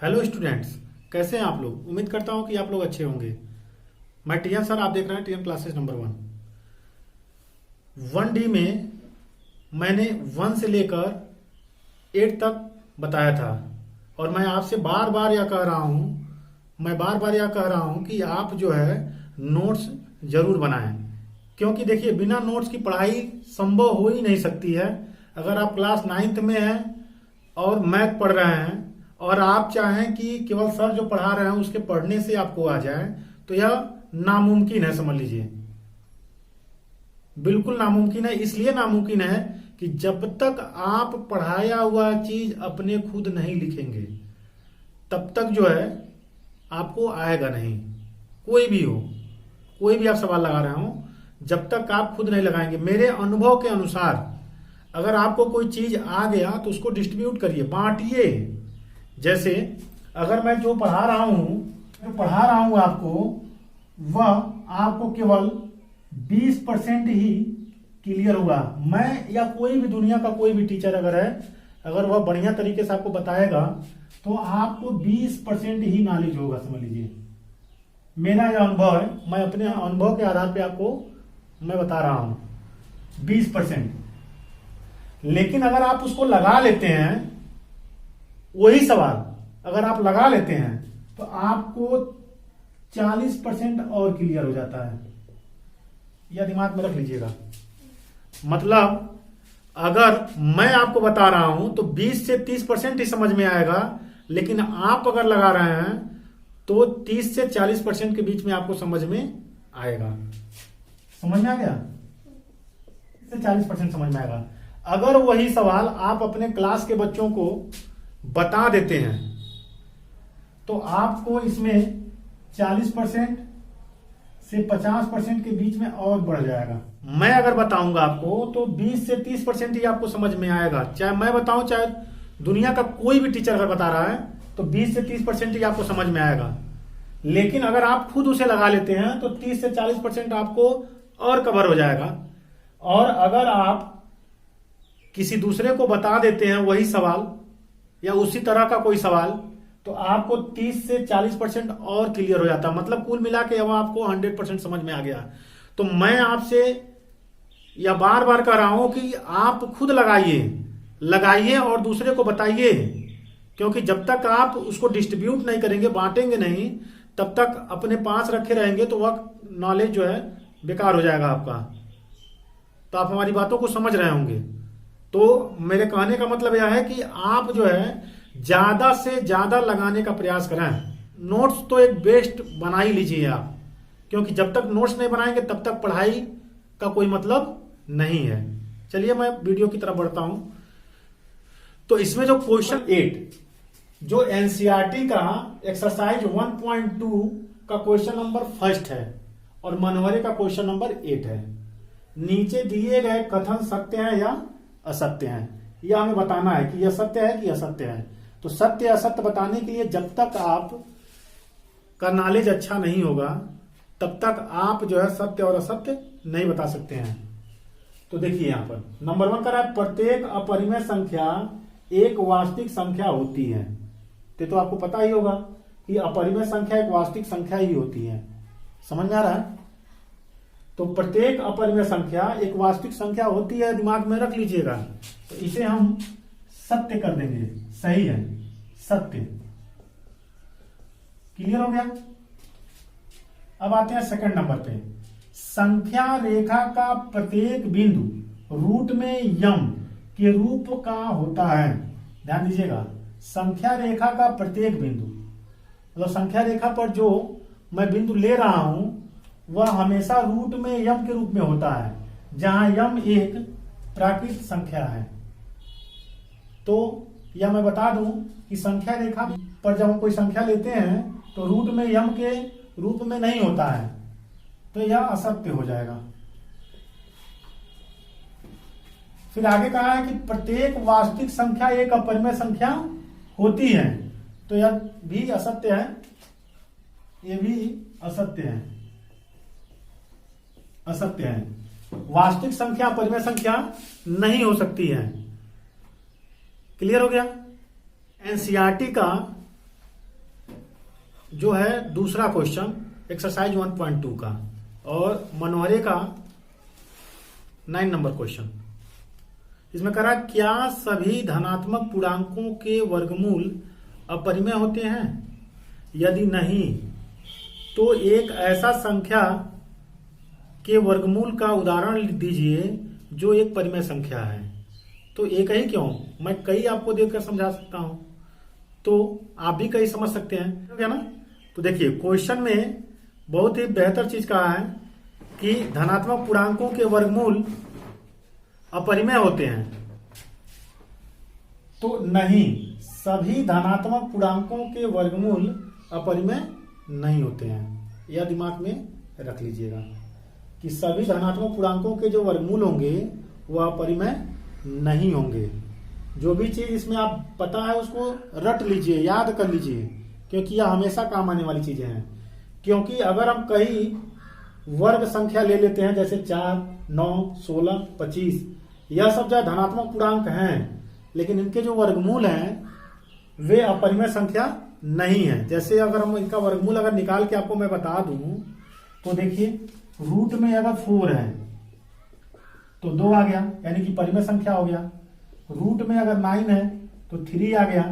Hello students, कैसे हैं आप लोग। उम्मीद करता हूं कि आप लोग अच्छे होंगे। मैं टीएन सर, आप देख रहे हैं टीएन क्लासेस नंबर 1D में मैंने 1 से लेकर 8 तक बताया था। और मैं आपसे बार बार यह कह रहा हूं कि आप जो है नोट्स जरूर बनाएं। क्योंकि देखिए, बिना नोट्स की पढ़ाई संभव हो ही नहीं सकती है। अगर आप क्लास 9th में हैं और मैथ पढ़ रहे हैं और आप चाहें कि केवल सर जो पढ़ा रहे हैं उसके पढ़ने से आपको आ जाए, तो यह नामुमकिन है। समझ लीजिए, बिल्कुल नामुमकिन है। इसलिए नामुमकिन है कि जब तक आप पढ़ाया हुआ चीज अपने खुद नहीं लिखेंगे, तब तक जो है आपको आएगा नहीं। कोई भी आप सवाल लगा रहे हो, जब तक आप खुद नहीं लगाएंगे। मेरे अनुभव के अनुसार अगर आपको कोई चीज आ गया तो उसको डिस्ट्रीब्यूट करिए, बांटिए। जैसे अगर मैं जो पढ़ा रहा हूं आपको, वह आपको केवल 20% ही क्लियर होगा। मैं या कोई भी दुनिया का कोई भी टीचर अगर वह बढ़िया तरीके से आपको बताएगा तो आपको 20% ही नॉलेज होगा। समझ लीजिए, मेरा यह अनुभव है। मैं अपने अनुभव के आधार पे आपको मैं बता रहा हूं 20%। लेकिन अगर आप उसको लगा लेते हैं, वही सवाल अगर आप लगा लेते हैं तो आपको 40% और क्लियर हो जाता है। यह दिमाग में रख लीजिएगा। मतलब अगर मैं आपको बता रहा हूं तो 20 से 30% ही समझ में आएगा, लेकिन आप अगर लगा रहे हैं तो 30 से 40% के बीच में आपको समझ में आएगा। समझ में आ गया? 30 से 40% समझ में आएगा। अगर वही सवाल आप अपने क्लास के बच्चों को बता देते हैं तो आपको इसमें 40% से 50% के बीच में और बढ़ जाएगा। मैं अगर बताऊंगा आपको तो 20 से 30% ही आपको समझ में आएगा। चाहे मैं बताऊं, चाहे दुनिया का कोई भी टीचर अगर बता रहा है, तो 20 से 30% ही आपको समझ में आएगा। लेकिन अगर आप खुद उसे लगा लेते हैं तो 30 से 40% आपको और कवर हो जाएगा। और अगर आप किसी दूसरे को बता देते हैं वही सवाल या उसी तरह का कोई सवाल, तो आपको 30 से 40% और क्लियर हो जाता है। मतलब कुल मिला के वह आपको 100% समझ में आ गया। तो मैं आपसे या बार बार कह रहा हूं कि आप खुद लगाइए और दूसरे को बताइए। क्योंकि जब तक आप उसको डिस्ट्रीब्यूट नहीं करेंगे, बांटेंगे नहीं, तब तक अपने पास रखे रहेंगे तो वह नॉलेज जो है बेकार हो जाएगा आपका। तो आप हमारी बातों को समझ रहे होंगे। तो मेरे कहने का मतलब यह है कि आप जो है ज्यादा से ज्यादा लगाने का प्रयास करें। नोट्स तो एक बेस्ट बना ही लीजिए आप, क्योंकि जब तक नोट्स नहीं बनाएंगे तब तक पढ़ाई का कोई मतलब नहीं है। चलिए मैं वीडियो की तरफ बढ़ता हूं। तो इसमें जो क्वेश्चन 8 जो एनसीईआरटी का एक्सरसाइज 1.2 का क्वेश्चन नंबर 1 है और मनोहरे का क्वेश्चन नंबर 8 है। नीचे दिए गए कथन सत्य है या असत्य है, यह हमें बताना है कि यह सत्य है कि असत्य है। तो सत्य असत्य बताने के लिए जब तक आप का नॉलेज अच्छा नहीं होगा, तब तक आप जो है सत्य और असत्य नहीं बता सकते हैं। तो देखिए यहां पर नंबर 1 कर रहा है, प्रत्येक अपरिमेय संख्या एक वास्तविक संख्या होती है। तो आपको पता ही होगा कि अपरिमेय संख्या एक वास्तविक संख्या ही होती है। समझ में आ रहा है? तो प्रत्येक अपरिमेय संख्या एक वास्तविक संख्या होती है, दिमाग में रख लीजिएगा। तो इसे हम सत्य कर देंगे। सही है, सत्य। क्लियर हो गया? अब आते हैं सेकंड नंबर पे। संख्या रेखा का प्रत्येक बिंदु रूट में यम के रूप का होता है। ध्यान दीजिएगा, संख्या रेखा का प्रत्येक बिंदु, मतलब संख्या रेखा पर जो मैं बिंदु ले रहा हूं वह हमेशा रूट में यम के रूप में होता है, जहां यम एक प्राकृत संख्या है। तो यह मैं बता दूं कि संख्या रेखा पर जब हम कोई संख्या लेते हैं तो रूट में यम के रूप में नहीं होता है, तो यह असत्य हो जाएगा। फिर आगे कहा है कि प्रत्येक वास्तविक संख्या एक अपरिमेय संख्या होती है, तो यह भी असत्य है, यह भी असत्य है। असत्य है। वास्तविक संख्या अपरिमेय संख्या नहीं हो सकती है। क्लियर हो गया? एनसीईआरटी का जो है दूसरा क्वेश्चन एक्सरसाइज 1.2 का और मनोहरे का 9 नंबर क्वेश्चन। इसमें कह रहा क्या सभी धनात्मक पूर्णांकों के वर्गमूल अपरिमेय होते हैं? यदि नहीं तो एक ऐसा संख्या के वर्गमूल का उदाहरण दीजिए जो एक परिमेय संख्या है। तो एक ही क्यों, मैं कई आपको देखकर समझा सकता हूं, तो आप भी कई समझ सकते हैं, क्या ना। तो देखिए क्वेश्चन में बहुत ही बेहतर चीज कहा है कि धनात्मक पूर्णांकों के वर्गमूल अपरिमेय होते हैं। तो नहीं, सभी धनात्मक पूर्णांकों के वर्गमूल अपरिमेय नहीं होते हैं। यह दिमाग में रख लीजिएगा कि सभी धनात्मक पूर्णांकों के जो वर्गमूल होंगे वह अपरिमेय नहीं होंगे। जो भी चीज इसमें आप पता है उसको रट लीजिए, याद कर लीजिए, क्योंकि यह हमेशा काम आने वाली चीजें हैं। क्योंकि अगर हम कई वर्ग संख्या ले लेते हैं जैसे 4, 9, 16, 25, यह सब जो धनात्मक पूर्णांक हैं, लेकिन इनके जो वर्गमूल हैं वे अपरिमेय संख्या नहीं है। जैसे अगर हम इनका वर्गमूल अगर निकाल के आपको मैं बता दूं तो देखिए रूट में अगर 4 है तो 2 आ गया, यानी कि परिमेय संख्या हो गया। रूट में अगर 9 है तो 3 आ गया।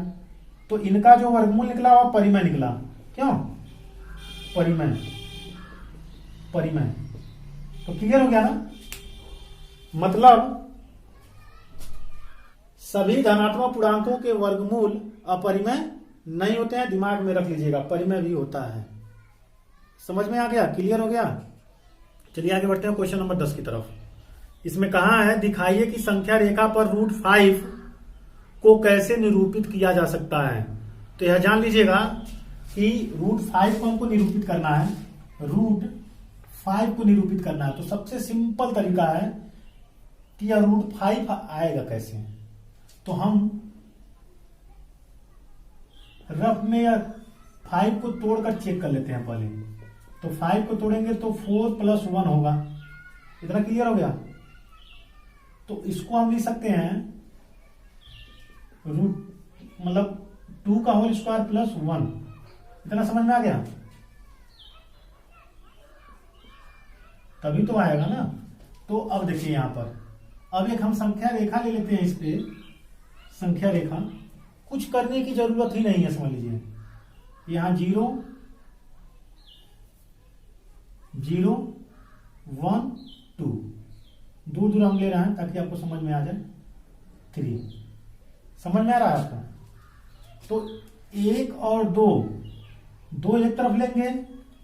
तो इनका जो वर्गमूल निकला वह परिमेय निकला। क्यों? परिमेय परिमेय। तो क्लियर हो गया ना। मतलब सभी धनात्मक पूर्णांकों के वर्गमूल अपरिमेय नहीं होते हैं। दिमाग में रख लीजिएगा, परिमेय भी होता है। समझ में आ गया? क्लियर हो गया? चलिए आगे बढ़ते हैं क्वेश्चन नंबर 10 की तरफ। इसमें कहा है दिखाइए कि संख्या रेखा पर √5 को कैसे निरूपित किया जा सकता है। तो यह जान लीजिएगा कि √5 को हमको निरूपित करना है, √5 को निरूपित करना है। तो सबसे सिंपल तरीका है कि यह √5 आएगा कैसे। तो हम रफ में 5 को तोड़कर चेक कर लेते हैं पहले। तो 5 को तोड़ेंगे तो 4 + 1 होगा। इतना क्लियर हो गया? तो इसको हम लिख सकते हैं मतलब 2 का होल स्क्वायर + 1। इतना समझ में आ गया? तभी तो आएगा ना। तो अब देखिए यहां पर अब एक हम संख्या रेखा ले लेते हैं। इस पे संख्या रेखा कुछ करने की जरूरत ही नहीं है। समझ लीजिए यहां 0, 0, 1, 2 दूर दूर हम ले रहे हैं ताकि आपको समझ में आ जाए। 3 समझ में आ रहा है आपको? तो 1 और 2 एक तरफ लेंगे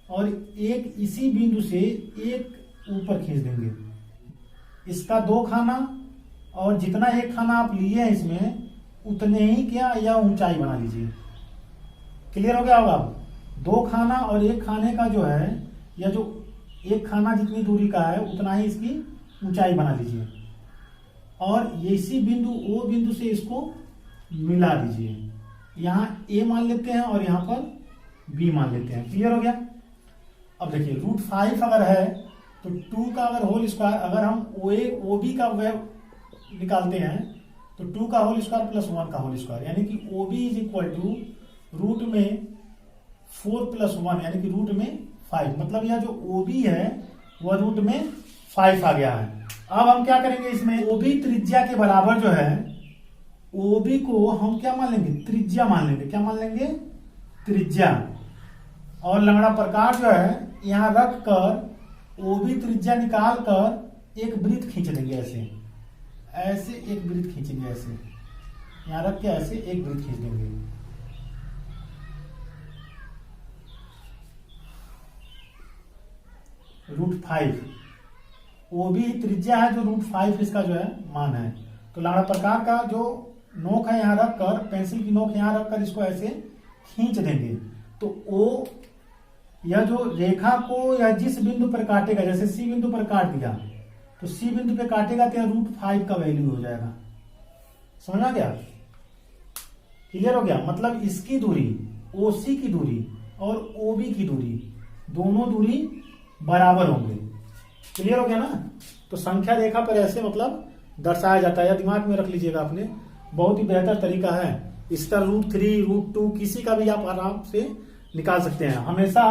और एक इसी बिंदु से एक ऊपर खींच देंगे। इसका 2 खाना और जितना एक खाना आप लिए हैं इसमें उतने ही क्या या ऊंचाई बना लीजिए। क्लियर हो गया होगा? 2 खाना और एक खाने का जो है या जो एक खाना जितनी दूरी का है उतना ही इसकी ऊंचाई बना लीजिए और ये इसी बिंदु ओ बिंदु से इसको मिला दीजिए। यहां ए मान लेते हैं और यहां पर बी मान लेते हैं। क्लियर हो गया? अब देखिए √5 अगर है तो 2 का अगर होल स्क्वायर, अगर हम ओ बी का वह निकालते हैं तो 2 का होल स्क्वायर + 1 का होल स्क्वायर, यानी कि ओ बी = रूट में 4 + 1 यानी कि रूट में 5। मतलब यह जो ओ बी है वह रूट में 5 आ गया है। अब हम क्या करेंगे इसमें ओ बी त्रिज्या के बराबर जो है ओ बी को हम क्या मान लेंगे? त्रिज्या मान लेंगे। क्या मान लेंगे? त्रिज्या। और लंगड़ा प्रकार जो है यहां रख कर ओ बी त्रिज्या निकाल कर एक वृत्त खींच देंगे। ऐसे एक वृत्त खींचेंगे। ऐसे यहां रख के ऐसे एक वृत्त खींच देंगे। √5 ओ भी त्रिज्या है जो √5 इसका जो है मान है। तो लाड़ा प्रकार का जो नोक है यहां रखकर, पेंसिल की नोक यहां रखकर इसको ऐसे खींच देंगे। तो ओ यह जो रेखा को या जिस बिंदु पर काटेगा, जैसे सी बिंदु पर काट दिया तो सी बिंदु पे काटेगा तो √5 का वैल्यू हो जाएगा। समझ आ गया? क्लियर हो गया? मतलब इसकी दूरी ओसी की दूरी और ओबी की दूरी दोनों दूरी बराबर होंगे। क्लियर हो गया ना? तो संख्या रेखा पर ऐसे मतलब दर्शाया जाता है। दिमाग में रख लीजिएगा आपने, बहुत ही बेहतर तरीका है। इसका √3, √2 किसी का भी आप आराम से निकाल सकते हैं। हमेशा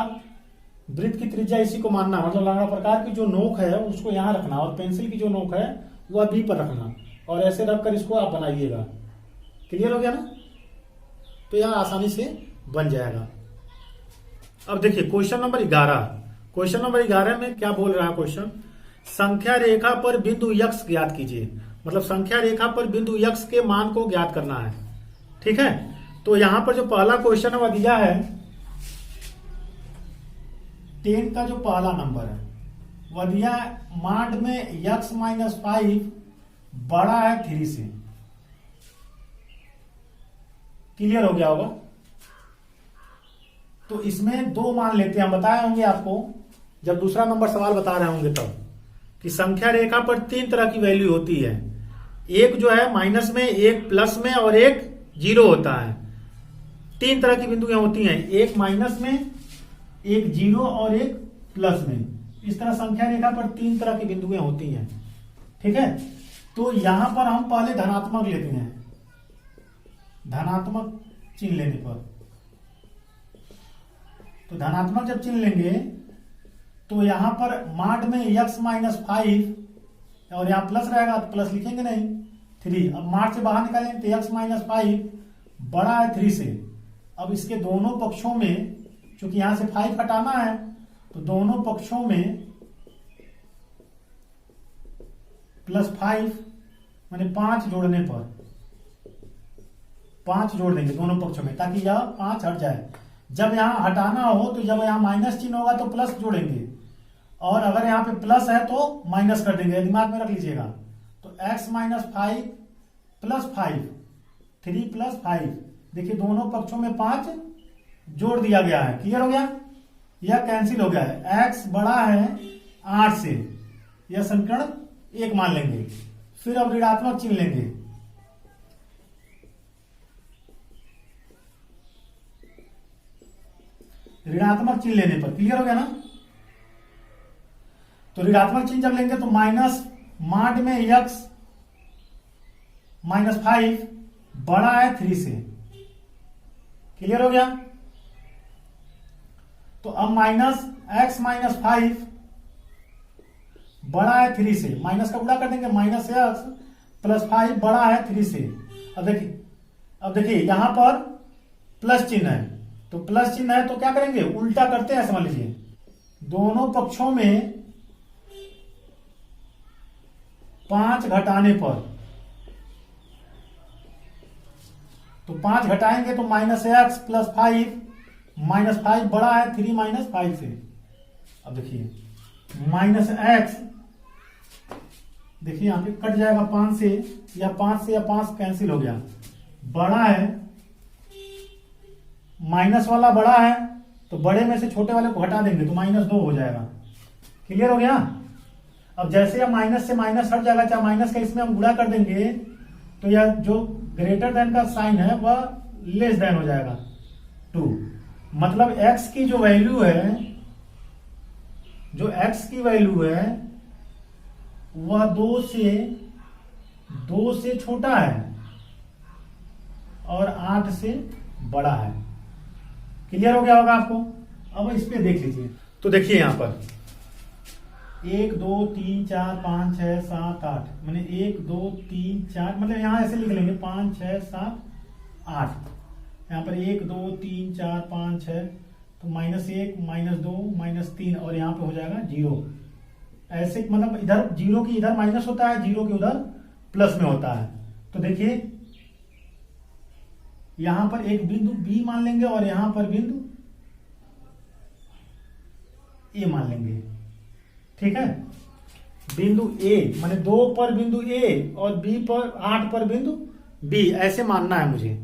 वृत्त की त्रिज्या इसी को मानना, मतलब लंबा प्रकार की जो नोक है उसको यहाँ रखना और पेंसिल की जो नोक है वह बी पर रखना और ऐसे रखकर इसको आप बनाइएगा। क्लियर हो गया ना? तो यह आसानी से बन जाएगा। अब देखिए क्वेश्चन नंबर 11। क्वेश्चन नंबर 11 में क्या बोल रहा है क्वेश्चन, संख्या रेखा पर बिंदु यक्स ज्ञात कीजिए। मतलब संख्या रेखा पर बिंदु यक्स के मान को ज्ञात करना है। ठीक है, तो यहां पर जो पहला क्वेश्चन है वह दिया है 10 का जो पहला नंबर है वह दिया है माड में यक्स -5 बड़ा है 3 से। क्लियर हो गया होगा? तो इसमें दो मान लेते हैं, हम बताए होंगे आपको जब दूसरा नंबर सवाल बता रहे होंगे तब, कि संख्या रेखा पर 3 तरह की वैल्यू होती है। एक जो है माइनस में, एक प्लस में और एक जीरो होता है। 3 तरह की बिंदुएं होती हैं, एक माइनस में, एक जीरो और एक प्लस में। इस तरह संख्या रेखा पर 3 तरह की बिंदुएं होती हैं। ठीक है, तो यहां पर हम पहले धनात्मक लेते हैं। धनात्मक चिन्ह लेने पर, तो धनात्मक जब चिन्ह लेंगे तो यहां पर माड में यक्स -5 और यहां प्लस रहेगा तो प्लस लिखेंगे नहीं, 3। अब माड से बाहर निकालेंगे तो यक्स -5 बड़ा है 3 से। अब इसके दोनों पक्षों में, चूंकि यहां से 5 हटाना है तो दोनों पक्षों में +5 माने 5 जोड़ने पर 5 जोड़ देंगे दोनों पक्षों में ताकि यह 5 हट जाए। जब यहां हटाना हो तो जब यहां माइनस चिन्ह होगा तो प्लस जोड़ेंगे और अगर यहां पे प्लस है तो माइनस कर देंगे, दिमाग में रख लीजिएगा। तो x -5 + 5, 3 + 5, देखिए दोनों पक्षों में 5 जोड़ दिया गया है। क्लियर हो गया? यह कैंसिल हो गया है। x बड़ा है 8 से, यह समीकरण 1 मान लेंगे। फिर अब ऋणात्मक चिन्ह लेंगे। ऋणात्मक चिन्ह लेने पर क्लियर हो गया ना? तो ऋणात्मक चिन्ह जब लेंगे तो माइनस माड में यक्स -5 बड़ा है 3 से। क्लियर हो गया? तो अब माइनस x -5 बड़ा है 3 से, माइनस का गुणा कर देंगे, -x + 5 बड़ा है 3 से। अब देखिए यहां पर प्लस चिन्ह है, तो प्लस चिन्ह है तो क्या करेंगे, उल्टा करते हैं। समझ लीजिए दोनों पक्षों में 5 घटाने पर, तो 5 घटाएंगे तो -x + 5, -5 बड़ा है 3 - 5 से। अब देखिए -x, देखिए यहां पे कट जाएगा 5 से, या 5 कैंसिल हो गया, बड़ा है, माइनस वाला बड़ा है तो बड़े में से छोटे वाले को घटा देंगे तो -2 हो जाएगा। क्लियर हो गया? अब जैसे अब माइनस से माइनस हट जाएगा, चाहे माइनस का इसमें हम गुणा कर देंगे तो यह जो ग्रेटर देन का साइन है वह लेस देन हो जाएगा 2। मतलब x की जो वैल्यू है, जो x की वैल्यू है वह 2 से छोटा है और 8 से बड़ा है। क्लियर हो गया होगा आपको? अब इस पे देख लीजिए। तो देखिए यहां पर 1 2 3 4 5 6 7 8, मैंने 1 2 3 4, मतलब यहां ऐसे लिख लेंगे 5 6 7 8। यहां पर 1 2 3 4 5 6, तो -1 -2 -3 और यहां पे हो जाएगा 0। ऐसे मतलब इधर जीरो की इधर माइनस होता है, जीरो के उधर प्लस में होता है। तो देखिए यहां पर एक बिंदु B मान लेंगे और यहां पर बिंदु A मान लेंगे। ठीक है, बिंदु A माने 2 पर बिंदु A और B पर 8 पर बिंदु B, ऐसे मानना है मुझे।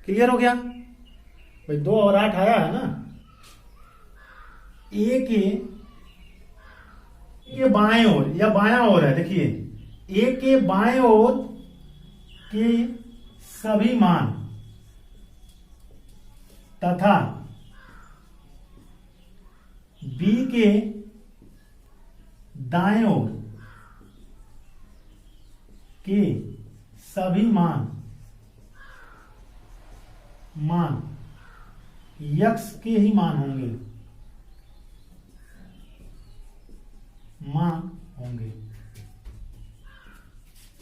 क्लियर हो गया भाई? 2 और 8 आया है ना। A के बाएं ओर या बायां ओर है, देखिए A के बाएं ओर के सभी मान तथा B के दाएं ओर के सभी मान यक्स के ही मान होंगे, मान होंगे।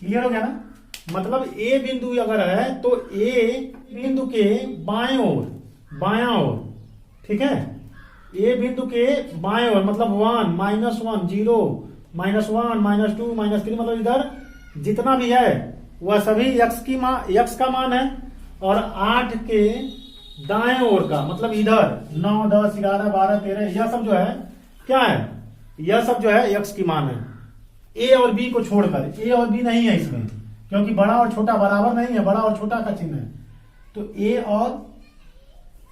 क्लियर हो गया ना? मतलब ए बिंदु अगर है तो ए बिंदु के बाएं ओर, बायां ओर, ठीक है, ए बिंदु के बाएं ओर मतलब 1, -1, 0, -1, -2, -3, मतलब इधर जितना भी है वह सभी यक्स का मान है। और 8 के दाएं ओर का मतलब इधर 9, 10, 11, 12, 13 यह सब जो है क्या है, यह सब जो है यक्स की मान है। ए और बी को छोड़कर, ए और बी नहीं है इसमें, क्योंकि बड़ा और छोटा बराबर नहीं है, बड़ा और छोटा का चिन्ह है। तो ए और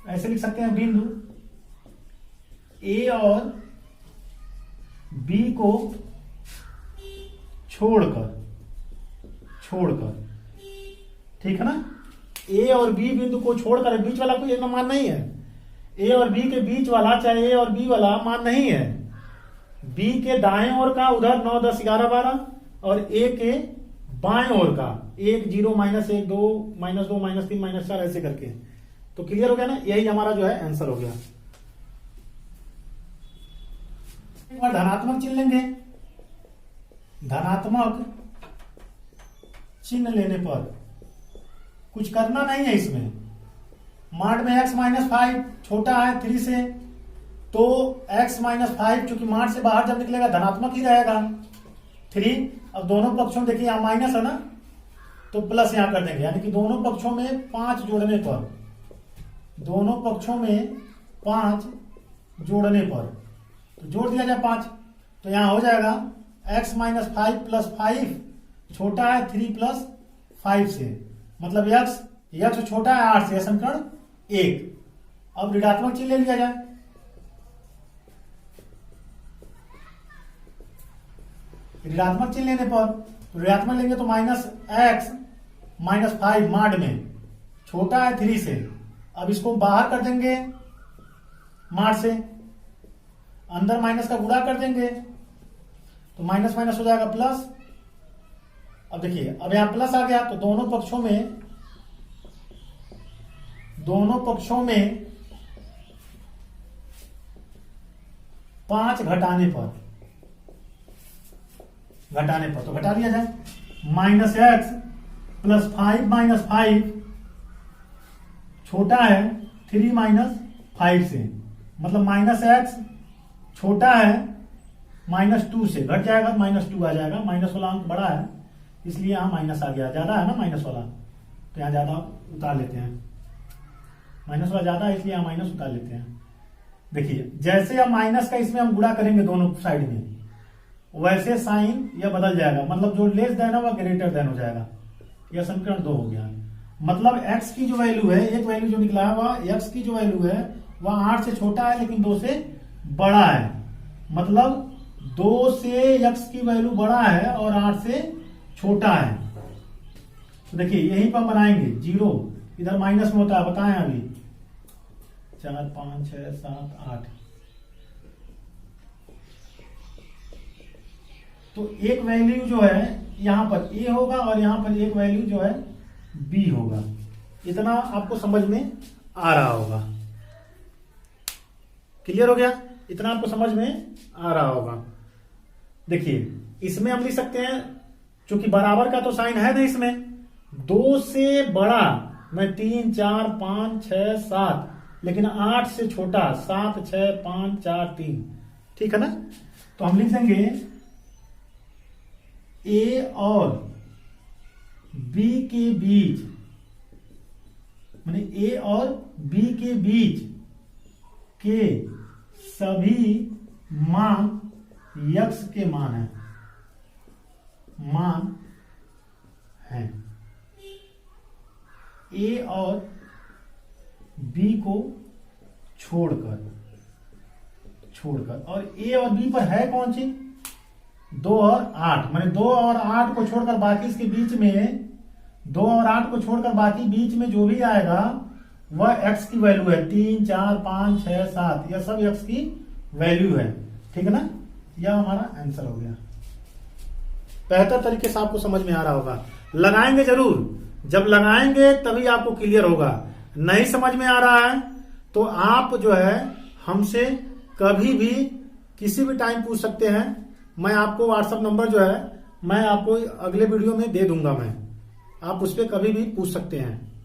ऐसे लिख सकते हैं बिंदु ए और बी को छोड़कर, ठीक है ना? ए और बी बिंदु को छोड़कर, बीच वाला कोई मान नहीं है। ए और बी के बीच वाला, चाहे ए और बी वाला मान नहीं है। बी के दाएं ओर का उधर 9, 10, 11, 12 और ए के बाएं ओर का 1, 0, -1, 2, -2, -3, -4 ऐसे करके। तो क्लियर हो गया ना? यही हमारा जो है आंसर हो गया। एक बार धनात्मक चिन्ह लेंगे। धनात्मक चिन्ह लेने पर कुछ करना नहीं है इसमें। माड में x -5 छोटा है 3 से, तो x -5 चूंकि माड से बाहर जब निकलेगा धनात्मक ही रहेगा 3। अब दोनों पक्षों में देखिए यहाँ माइनस है ना, तो प्लस यहां कर देंगे, यानी कि दोनों पक्षों में 5 जोड़ने पर, दोनों पक्षों में 5 जोड़ने पर, तो जोड़ दिया जाए 5, तो यहां हो जाएगा x -5 + 5 छोटा है 3 + 5 से, मतलब यक्स छोटा है 8 से, यह समीकरण 1। अब ऋणात्मक चिन्ह ले लिया जाए। ऋणात्मक चिन्ह लेने पर तो ऋणात्मक लेंगे तो -x -5 माड में छोटा है 3 से। अब इसको बाहर कर देंगे माड से, अंदर माइनस का गुणा कर देंगे तो माइनस माइनस हो जाएगा प्लस। अब देखिए अब यहां प्लस आ गया, तो दोनों पक्षों में 5 घटाने पर तो घटा लिया जाए। -x + 5 - 5 छोटा है 3 - 5 से, मतलब -x छोटा है -2 से, घट जाएगा तो -2 आ जाएगा। माइनस वाला अंक बड़ा है इसलिए यहां माइनस आ गया, ज्यादा है ना माइनस वाला, तो यहां ज्यादा उतार लेते हैं। माइनस वाला ज्यादा है इसलिए यहां माइनस उतार लेते हैं। देखिए जैसे अब माइनस का इसमें हम गुणा करेंगे दोनों साइड में, वैसे साइन यह बदल जाएगा, मतलब जो लेस देन है वह ग्रेटर देन हो जाएगा। यह समीकरण 2 हो गया। मतलब x की जो वैल्यू है, एक वैल्यू जो निकला है वह x की जो वैल्यू है वह 8 से छोटा है लेकिन 2 से बड़ा है। मतलब 2 से x की वैल्यू बड़ा है और 8 से छोटा है। तो देखिए यहीं पर बनाएंगे 0, इधर माइनस में होता है, बताएं अभी 4, 5, 6, 7, 8। तो एक वैल्यू जो है यहां पर a होगा और यहां पर एक वैल्यू जो है b होगा। इतना आपको समझ में आ रहा होगा। क्लियर हो गया? इतना आपको समझ में आ रहा होगा। देखिए इसमें हम लिख सकते हैं, चूंकि बराबर का तो साइन है ना इसमें, 2 से बड़ा मैं 3, 4, 5, 6, 7, लेकिन 8 से छोटा 7, 6, 5, 4, 3, ठीक है ना? तो हम लिख देंगे ए और बी के बीच, माने ए और बी के बीच के सभी मान यक्स के मान है। ए और बी को छोड़कर और ए और बी पर है कौन सी? 2 और 8, माने 2 और 8 को छोड़कर बाकी इसके बीच में, 2 और 8 को छोड़कर बाकी बीच में जो भी आएगा वह x की वैल्यू है। 3, 4, 5, 6, 7 यह सब x की वैल्यू है, ठीक है ना? यह हमारा आंसर हो गया। बेहतर तरीके से आपको समझ में आ रहा होगा। लगाएंगे जरूर, जब लगाएंगे तभी आपको क्लियर होगा। नहीं समझ में आ रहा है तो आप जो है हमसे कभी भी किसी भी टाइम पूछ सकते हैं। मैं आपको व्हाट्सएप नंबर जो है मैं आपको अगले वीडियो में दे दूंगा। मैं आप उस पर कभी भी पूछ सकते हैं।